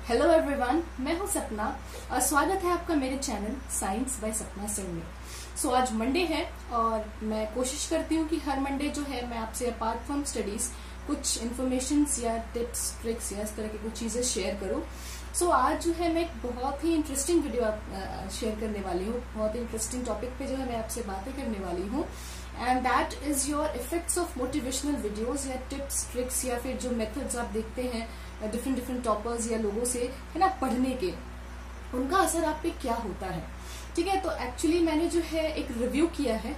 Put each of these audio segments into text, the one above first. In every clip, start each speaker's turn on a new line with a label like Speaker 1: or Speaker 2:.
Speaker 1: Hello everyone, मैं हूं सपना और स्वागत है आपका मेरे चैनल साइंस बाय सपना सिंह में। सो आज मंडे है और मैं कोशिश करती हूं कि हर मंडे जो है मैं आपसे अपार्ट फ्रॉम स्टडीज कुछ इन्फॉर्मेशन या टिप्स ट्रिक्स या इस तरह की कुछ चीजें शेयर करूं। सो आज जो है मैं एक बहुत ही इंटरेस्टिंग वीडियो शेयर करने वाली हूँ। बहुत ही इंटरेस्टिंग टॉपिक पे जो है मैं आपसे बातें करने वाली हूँ and that is your effects of motivational videos या टिप्स ट्रिक्स या फिर जो मेथड्स आप देखते हैं डिफरेंट टॉपर्स या लोगों से, है ना, पढ़ने के, उनका असर आप पे क्या होता है। ठीक है, तो एक्चुअली मैंने जो है एक रिव्यू किया है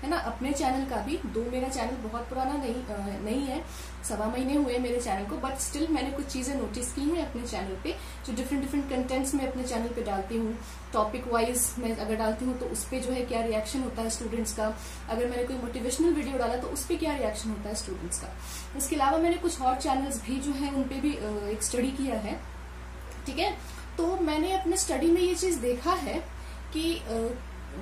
Speaker 1: ना, अपने चैनल का भी। मेरा चैनल बहुत पुराना नहीं है, 1.25 महीने हुए मेरे चैनल को, बट स्टिल मैंने कुछ चीजें नोटिस की हैं अपने चैनल पे जो डिफरेंट कंटेंट्स मैं अपने चैनल पे डालती हूँ। टॉपिक वाइज मैं अगर डालती हूँ तो उस पर जो है क्या रिएक्शन होता है स्टूडेंट्स का। अगर मैंने कोई मोटिवेशनल वीडियो डाला तो उस पर क्या रिएक्शन होता है स्टूडेंट्स का। इसके अलावा मैंने कुछ और चैनल्स भी जो है उनपे भी एक स्टडी किया है। ठीक है, तो मैंने अपने स्टडी में ये चीज देखा है कि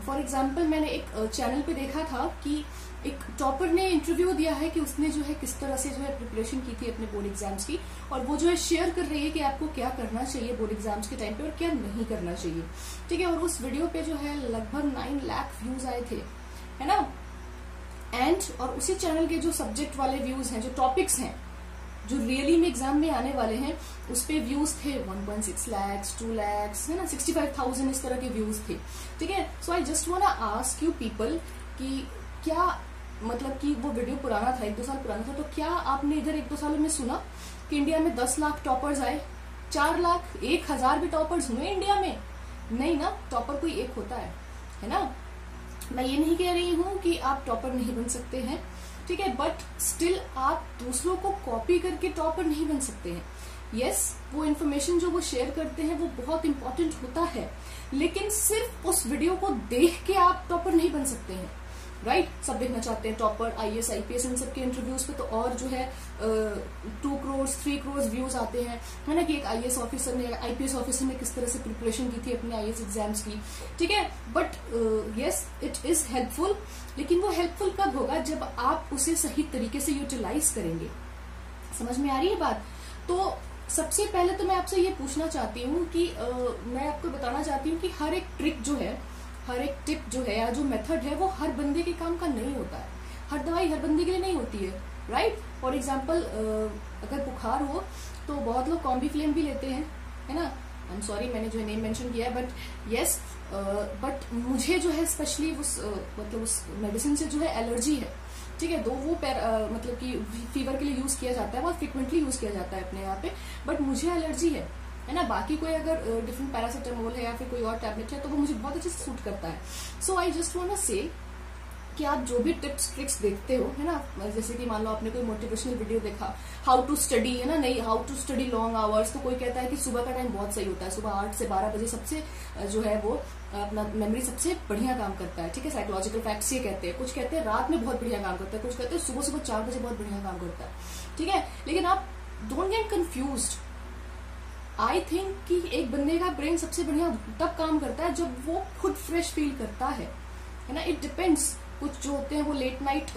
Speaker 1: फॉर एग्जाम्पल मैंने एक चैनल पे देखा था कि एक टॉपर ने इंटरव्यू दिया है कि उसने जो है किस तरह से जो है प्रिपरेशन की थी अपने बोर्ड एग्जाम्स की, और वो जो है शेयर कर रही है कि आपको क्या करना चाहिए बोर्ड एग्जाम्स के टाइम पे और क्या नहीं करना चाहिए। ठीक है, और उस वीडियो पे जो है लगभग 9 लाख व्यूज आए थे, है ना। और उसी चैनल के जो सब्जेक्ट वाले व्यूज हैं, जो टॉपिक्स हैं जो रियली में एग्जाम में आने वाले हैं, उस पे व्यूज थे 1.6 लाख, 2 लाख, है ना, 65,000 इस तरह के व्यूज थे। ठीक है, so I just want to ask you people कि क्या मतलब कि वो वीडियो पुराना था, 1-2 साल पुराना था, तो क्या आपने इधर 1-2 सालों में सुना कि इंडिया में 10 लाख टॉपर्स आए, 4 लाख, 1,000 भी टॉपर्स हुए इंडिया में? नहीं ना, टॉपर कोई एक होता है ना। मैं ये नहीं कह रही हूं कि आप टॉपर नहीं बन सकते हैं, ठीक है, बट स्टिल आप दूसरों को कॉपी करके टॉपर नहीं बन सकते हैं। यस, वो इन्फॉर्मेशन जो वो शेयर करते हैं वो बहुत इंपॉर्टेंट होता है, लेकिन सिर्फ उस वीडियो को देख के आप टॉपर नहीं बन सकते हैं, राइट। सब देखना चाहते हैं टॉपर, IAS IPS इन सब के इंटरव्यूज पे तो और जो है 2 करोड़ 3 करोड़ व्यूज आते हैं, है ना, कि एक IAS ऑफिसर ने, IPS ऑफिसर ने किस तरह से प्रिपरेशन की थी अपने IAS एग्जाम्स की। ठीक है, but yes it is helpful, लेकिन वो हेल्पफुल कब होगा जब आप उसे सही तरीके से यूटिलाइज करेंगे। समझ में आ रही है बात? तो सबसे पहले तो मैं आपसे ये पूछना चाहती हूँ कि मैं आपको बताना चाहती हूँ कि हर एक ट्रिक जो है, हर एक टिप जो है या जो मेथड है वो हर बंदे के काम का नहीं होता है। हर दवाई हर बंदे के लिए नहीं होती है, राइट। फॉर एग्जाम्पल अगर बुखार हो तो बहुत लोग कॉम्बीफ्लेम भी लेते हैं, है ना। आई एम सॉरी, मैंने जो है नेम मेंशन किया है, बट यस, बट मुझे जो है स्पेशली मतलब उस मेडिसिन से जो है एलर्जी है। ठीक है, वो मतलब कि फीवर के लिए यूज किया जाता है, बहुत फ्रिक्वेंटली यूज किया जाता है अपने यहाँ पे, बट मुझे एलर्जी है ना। बाकी कोई अगर डिफरेंट पैरासिटामोल है या फिर कोई और टैबलेट है तो वो मुझे बहुत अच्छे से सूट करता है। So I just want to से कि आप जो भी टिप्स ट्रिक्स देखते हो, है ना, जैसे कि मान लो आपने कोई मोटिवेशनल वीडियो देखा, हाउ टू स्टडी, है ना, नहीं how to study long hours, तो कोई कहता है कि सुबह का टाइम बहुत सही होता है, सुबह 8 से 12 बजे सबसे जो है वो अपना मेमोरी सबसे बढ़िया काम करता है। ठीक है, साइकोलॉजिकल फैक्ट्स ये कहते हैं। कुछ कहते हैं रात में बहुत बढ़िया काम करता है, कुछ कहते हैं सुबह 4 बजे बहुत बढ़िया काम करता है। ठीक है, लेकिन आप don't get confused. I think कि एक बंदे का ब्रेन सबसे बढ़िया तब काम करता है जब वो खुद फ्रेश फील करता है ना। इट डिपेंड्स, कुछ जो होते हैं वो लेट नाइट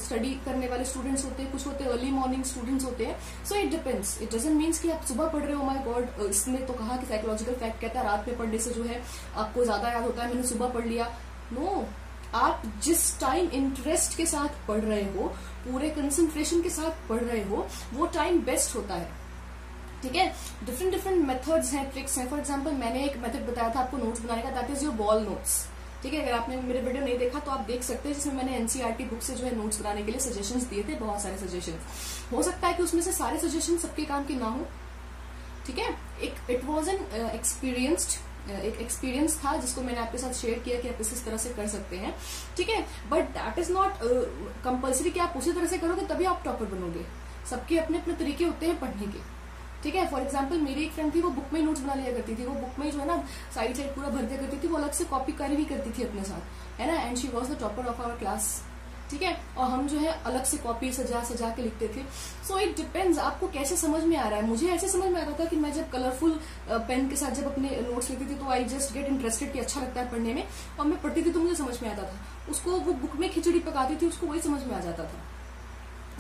Speaker 1: स्टडी करने वाले स्टूडेंट्स होते हैं, कुछ होते हैं अर्ली मॉर्निंग स्टूडेंट्स होते हैं। So it depends, it doesn't means कि आप सुबह पढ़ रहे हो। माय गॉड, इसने तो कहा कि साइकोलॉजिकल फैक्ट कहता है रात में पढ़ने से जो है आपको ज्यादा याद होता है, मैंने सुबह पढ़ लिया। नो, आप जिस टाइम इंटरेस्ट के साथ पढ़ रहे हो, पूरे कंसंट्रेशन के साथ पढ़ रहे हो, वो टाइम बेस्ट होता है। ठीक है, डिफरेंट मेथड्स हैं, ट्रिक्स हैं। फॉर एग्जांपल मैंने एक मेथड बताया था आपको नोट्स बनाने का, that is your ball notes. ठीक है, अगर आपने मेरे वीडियो नहीं देखा तो आप देख सकते हैं, जिसमें मैंने NCERT बुक से जो है नोट्स बनाने के लिए सजेशंस दिए थे, बहुत सारे सजेशंस। हो सकता है कि उसमें से सारे सजेशन सबके काम के ना हो। ठीक है, इट वॉज एन एक एक्सपीरियंस था जिसको मैंने आपके साथ शेयर किया कि आप इस तरह से कर सकते हैं। ठीक है, but that is not compulsory कि आप उसी तरह से करोगे तभी आप टॉपर बनोगे। सबके अपने अपने तरीके होते हैं पढ़ने के। ठीक है, फॉर एग्जाम्पल मेरी एक फ्रेंड थी, वो बुक में नोट्स बना लिया करती थी, वो बुक में जो है ना साइड पूरा भर दिया करती थी, वो अलग से कॉपी करी भी करती थी अपने साथ, है ना, and she was the topper of our class. ठीक है, और हम जो है अलग से कॉपी सजा के लिखते थे। सो इट डिपेंड्स आपको कैसे समझ में आ रहा है। मुझे ऐसे समझ में आता था कि मैं जब कलरफुल पेन के साथ जब अपने नोट्स लिखती थी तो आई जस्ट गेट इंटरेस्टेड कि अच्छा लगता है पढ़ने में, और मैं पढ़ती थी तो मुझे समझ में आता था। उसको वो बुक में खिचड़ी पकाती थी, उसको वही समझ में आ जाता था।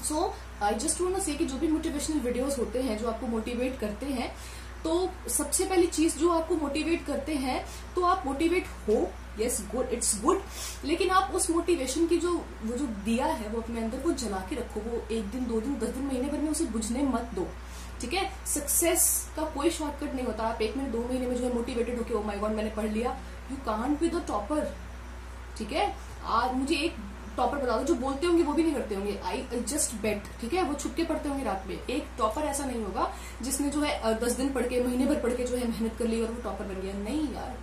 Speaker 1: सो आई जस्ट वांट टू से कि जो भी मोटिवेशनल वीडियोस होते हैं जो आपको मोटिवेट करते हैं, तो सबसे पहली चीज जो आपको मोटिवेट करते हैं, तो आप मोटिवेट हो, यस गुड, इट्स गुड, लेकिन आप उस मोटिवेशन की वो जो दिया है वो अपने अंदर को जला के रखो। वो 1 दिन 2 दिन 10 दिन महीने भर में उसे बुझने मत दो, ठीक है। सक्सेस का कोई शॉर्टकट नहीं होता। आप 1 महीने 2 महीने में जो है मोटिवेटेड होके, ओ माय गॉड मैंने पढ़ लिया, you can't be the topper, ठीक है। आज मुझे एक टॉपर बता दो जो बोलते होंगे वो भी नहीं करते होंगे, आई जस्ट बेट, ठीक है, वो छुप के पढ़ते होंगे रात में। एक टॉपर ऐसा नहीं होगा जिसने जो है 10 दिन पढ़ के, महीने भर पढ़ के जो है मेहनत कर ली और वो टॉपर बन गया। नहीं यार,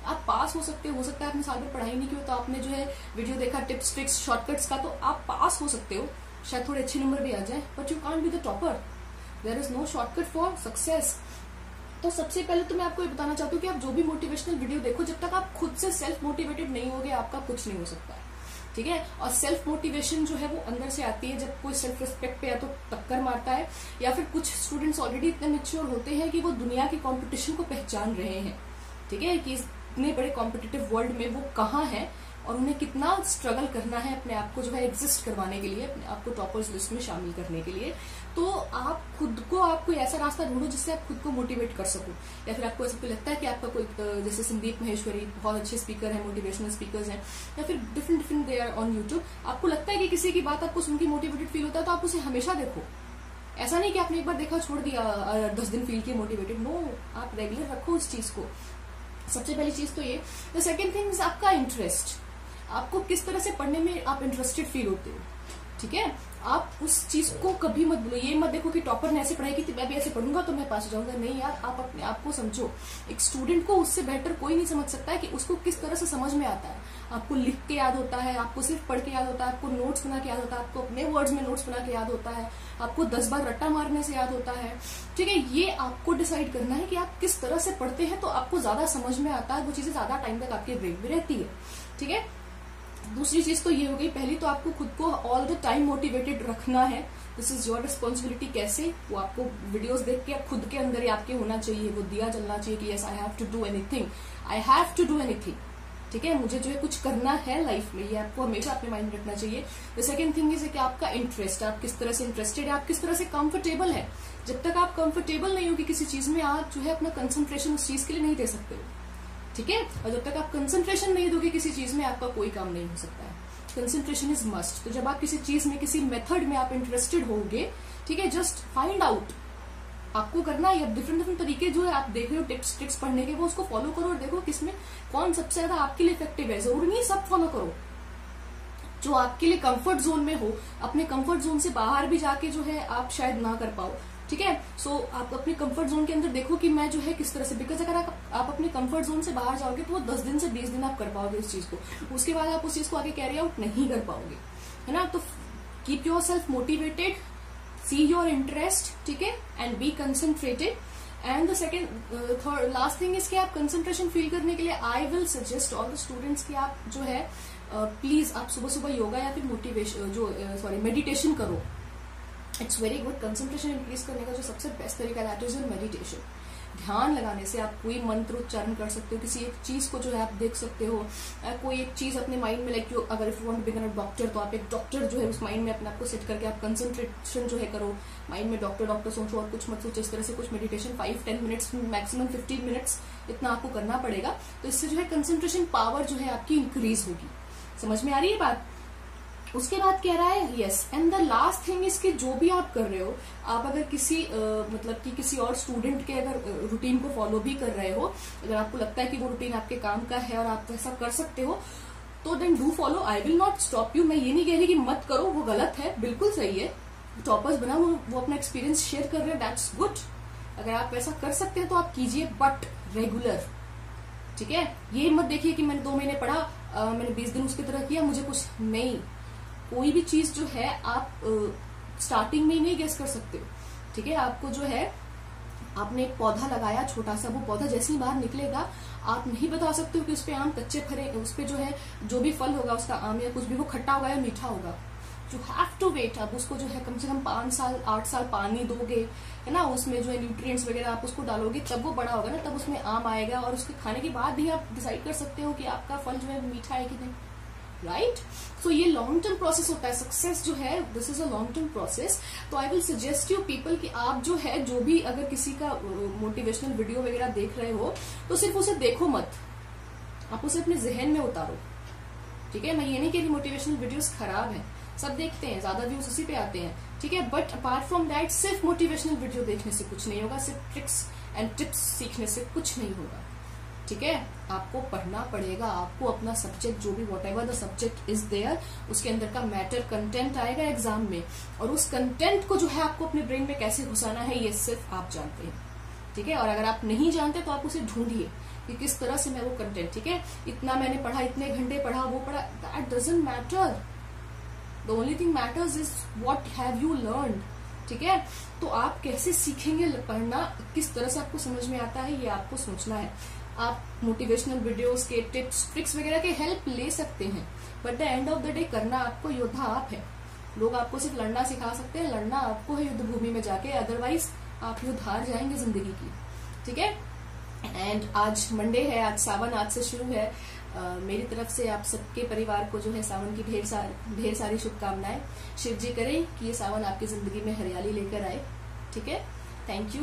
Speaker 1: आप पास हो सकते हो सकता है आपने साल भर पढ़ाई नहीं की हो, तो आपने जो है वीडियो देखा टिप्स ट्रिक्स शॉर्टकट्स का, तो आप पास हो सकते हो, शायद थोड़े अच्छे नंबर भी आ जाए, but you can't be the topper. There is no shortcut for success. तो सबसे पहले तो मैं आपको ये बताना चाहती हूँ कि आप जो भी मोटिवेशनल वीडियो देखो, जब तक आप खुद से सेल्फ मोटिवेटेड नहीं होगे आपका कुछ नहीं हो सकता है, ठीक है। और सेल्फ मोटिवेशन जो है वो अंदर से आती है जब कोई सेल्फ रिस्पेक्ट पे या तो टक्कर मारता है, या फिर कुछ स्टूडेंट्स ऑलरेडी इतने मैच्योर होते हैं कि वो दुनिया की कंपटीशन को पहचान रहे हैं, ठीक है, कि इतने बड़े कॉम्पिटिटिव वर्ल्ड में वो कहाँ है और उन्हें कितना स्ट्रगल करना है अपने आप को जो है एग्जिस्ट करवाने के लिए, अपने आप को टॉपर्स लिस्ट में शामिल करने के लिए। तो आप खुद को, आपको ऐसा रास्ता ढूंढो जिससे आप खुद को मोटिवेट कर सको। या फिर आपको ऐसा लगता है कि आपका कोई, जैसे संदीप माहेश्वरी बहुत अच्छे स्पीकर हैं, मोटिवेशनल स्पीकर्स हैं, या फिर different they are on YouTube, आपको लगता है कि किसी की बात आपको सुन के मोटिवेटेड फील होता है, तो आप उसे हमेशा देखो। ऐसा नहीं कि आपने एक बार देखा छोड़ दिया, 10 दिन फील किए मोटिवेटेड, नो, आप रेगुलर रखो उस चीज को। सबसे पहली चीज तो ये। द सेकेंड थिंग इज आपका इंटरेस्ट, आपको किस तरह से पढ़ने में आप इंटरेस्टेड फील होते हो, ठीक है। आप उस चीज को कभी मत बोलो, ये मत देखो कि टॉपर ने ऐसे पढ़ाई की थी मैं भी ऐसे पढ़ूंगा तो मैं पास हो जाऊंगा। नहीं यार, आप अपने आप को समझो। एक स्टूडेंट को उससे बेहतर कोई नहीं समझ सकता है कि उसको किस तरह से समझ में आता है। आपको लिख के याद होता है, आपको सिर्फ पढ़ के याद होता है, आपको नोट्स बना के याद होता है, आपको अपने वर्ड्स में नोट्स बना के याद होता है, आपको 10 बार रट्टा मारने से याद होता है, ठीक है। ये आपको डिसाइड करना है कि आप किस तरह से पढ़ते हैं, तो आपको ज्यादा समझ में आता है, वो चीजें ज्यादा टाइम तक आपके ब्रेन में रहती है, ठीक है। दूसरी चीज तो ये हो गई। पहली तो आपको खुद को ऑल द टाइम मोटिवेटेड रखना है, दिस इज योर रिस्पॉन्सिबिलिटी। कैसे? वो आपको वीडियोस देख के खुद के अंदर ही आपके होना चाहिए, वो दिया चलना चाहिए कि yes I have to do anything, I have to do anything, ठीक है, मुझे जो है कुछ करना है लाइफ में, ये आपको हमेशा अपने माइंड में रखना चाहिए। द सेकंड थिंग इज कि आपका इंटरेस्ट, आप किस तरह से इंटरेस्टेड है, आप किस तरह से कंफर्टेबल है। जब तक आप कंफर्टेबल नहीं होगी किसी चीज में, आप जो है अपना कंसंट्रेशन उस चीज के लिए नहीं दे सकते हो, ठीक है। और जब तक आप कंसंट्रेशन नहीं दोगे किसी चीज में, आपका कोई काम नहीं हो सकता है। Concentration is must. तो जब आप किसी चीज में, किसी मेथड में आप इंटरेस्टेड होगे, ठीक है, जस्ट फाइंड आउट आपको करना है। डिफरेंट तरीके जो है आप देख रहे हो टिप्स ट्रिक्स पढ़ने के, वो उसको फॉलो करो और देखो किसमें कौन सबसे ज्यादा आपके लिए इफेक्टिव है। जरूरी नहीं सब फॉलो करो, जो आपके लिए कंफर्ट जोन में हो। अपने कंफर्ट जोन से बाहर भी जाके जो है आप शायद ना कर पाओ, ठीक है। सो आप अपने कंफर्ट जोन के अंदर देखो कि मैं जो है किस तरह से, बिकॉज अगर आप अपने कंफर्ट जोन से बाहर जाओगे तो वो 10 दिन से 20 दिन आप कर पाओगे उस चीज को, उसके बाद आप उस चीज को आगे कैरी आउट नहीं कर पाओगे, है ना। तो keep yourself motivated, see your interest, ठीक है, and be concentrated. And the second third last thing is कि आप कंसंट्रेशन फील करने के लिए I will suggest all the students कि आप जो है प्लीज आप सुबह सुबह योगा या फिर मोटिवेशन मेडिटेशन करो। It's very good. Concentration increase करने का जो सबसे बेस्ट तरीका दैट इज मेडिटेशन। ध्यान लगाने से आप कोई मंत्र उच्चारण कर सकते हो, किसी एक चीज को जो है आप देख सकते हो, कोई एक चीज अपने माइंड में, लाइक अगर if you want to become a doctor तो आप एक डॉक्टर जो है उस माइंड में अपने आप को सेट करके आप कंसंट्रेशन जो है करो, माइंड में डॉक्टर सोचो और कुछ मत सोचो। इस तरह से कुछ मेडिटेशन 5-10 मिनट्स, मैक्सिमम 15 मिनट्स इतना आपको करना पड़ेगा। तो इससे जो है कंसंट्रेशन पावर जो है आपकी इंक्रीज होगी। समझ में आ रही है बात? उसके बाद कह रहा है yes and the last thing is कि जो भी आप कर रहे हो, आप अगर किसी मतलब कि किसी और स्टूडेंट के अगर रूटीन को फॉलो भी कर रहे हो, अगर आपको लगता है कि वो रूटीन आपके काम का है और आप ऐसा कर सकते हो, तो then do follow. I will not stop you. मैं ये नहीं कह रही कि मत करो, वो गलत है, बिल्कुल सही है। टॉपर्स बना वो अपना एक्सपीरियंस शेयर कर रहे हैं, दैट्स गुड। अगर आप ऐसा कर सकते हैं तो आप कीजिए, बट रेगुलर, ठीक है। ये मत देखिए कि मैंने 2 महीने पढ़ा, मैंने 20 दिन उसकी तरह किया, मुझे कुछ नहीं। कोई भी चीज जो है आप स्टार्टिंग में ही नहीं गेस कर सकते हो, ठीक है। आपको जो है, आपने एक पौधा लगाया छोटा सा, वो पौधा जैसे ही बाहर निकलेगा आप नहीं बता सकते हो कि उस पे आम कच्चे फरे, उस पे जो है जो भी फल होगा उसका, आम या कुछ भी, वो खट्टा होगा या मीठा होगा। You have to wait. आप उसको जो है कम से कम 5 साल 8 साल पानी दोगे, है ना, उसमें जो है न्यूट्रिएंट्स वगैरह आप उसको डालोगे, तब वो बड़ा होगा ना, तब उसमें आम आएगा। और उसके खाने के बाद भी आप डिसाइड कर सकते हो कि आपका फल जो है मीठा है कि नहीं। राइट। सो ये लॉन्ग टर्म प्रोसेस होता है, सक्सेस जो है this is a long term process. तो I will suggest you people कि आप जो है जो भी अगर किसी का मोटिवेशनल वीडियो वगैरह देख रहे हो तो सिर्फ उसे देखो मत, आप उसे अपने जहन में उतारो, ठीक है। मैं ये नहीं कह रही मोटिवेशनल वीडियोस खराब हैं, सब देखते हैं, ज्यादा व्यूज उसी पे आते हैं, ठीक है। बट अपार्ट फ्रॉम दैट सिर्फ मोटिवेशनल वीडियो देखने से कुछ नहीं होगा, सिर्फ ट्रिक्स एंड टिप्स सीखने से कुछ नहीं होगा, ठीक है। आपको पढ़ना पड़ेगा, आपको अपना सब्जेक्ट जो भी whatever the subject is there उसके अंदर का मैटर कंटेंट आएगा एग्जाम में, और उस कंटेंट को जो है आपको अपने ब्रेन में कैसे घुसाना है ये सिर्फ आप जानते हैं, ठीक है। और अगर आप नहीं जानते तो आप उसे ढूंढिए कि किस तरह से मैं वो कंटेंट, ठीक है, इतना मैंने पढ़ा, इतने घंटे पढ़ा, वो पढ़ा, that doesn't matter. The only thing matters is what have you learn, ठीक है। तो आप कैसे सीखेंगे पढ़ना, किस तरह से आपको समझ में आता है ये आपको सोचना है। आप मोटिवेशनल वीडियोस के टिप्स ट्रिक्स वगैरह के हेल्प ले सकते हैं, but the end of the day करना आपको, योद्धा आप है। लोग आपको सिर्फ लड़ना सिखा सकते हैं, लड़ना आपको है युद्ध भूमि में जाके, अदरवाइज आप युद्ध हार जाएंगे जिंदगी की, ठीक है। एंड आज मंडे है, आज सावन आज से शुरू है। मेरी तरफ से आप सबके परिवार को जो है सावन की ढेर सारी शुभकामनाएं। शिव जी करें कि ये सावन आपकी जिंदगी में हरियाली लेकर आए, ठीक है। Thank you.